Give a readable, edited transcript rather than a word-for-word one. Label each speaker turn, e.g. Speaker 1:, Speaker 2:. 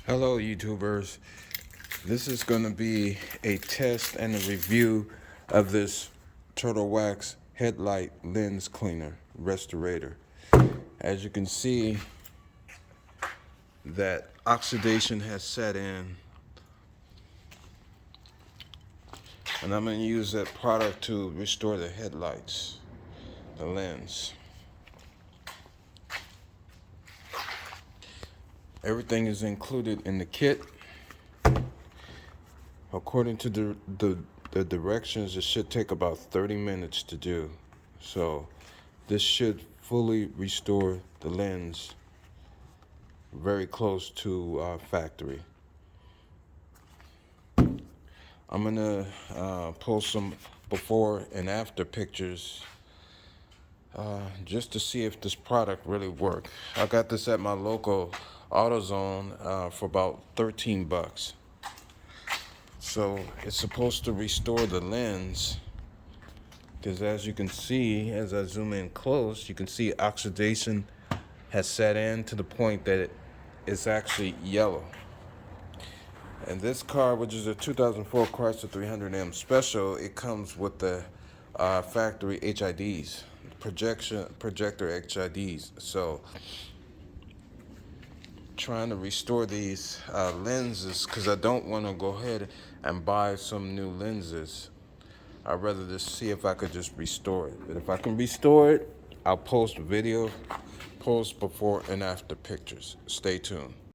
Speaker 1: Hello YouTubers, this is going to be a test and a review of this Turtle Wax Headlight Lens Cleaner Restorator. As you can see, that oxidation has set in, and I'm going to use that product to restore the headlights, the lens. Everything is included in the kit. According to the directions, it should take about 30 minutes to do. So this should fully restore the lens very close to factory. I'm gonna post some before and after pictures just to see if this product really worked. I got this at my local AutoZone for about 13 bucks. So it's supposed to restore the lens, because as you can see, as I zoom in close, you can see oxidation has set in to the point that it's actually yellow. And this car, which is a 2004 Chrysler 300M Special, it comes with the factory HIDs, projector HIDs. So trying to restore these lenses, because I don't want to go ahead and buy some new lenses. I'd rather just see if I could just restore it. But if I can restore it, I'll post a video, post before and after pictures. Stay tuned.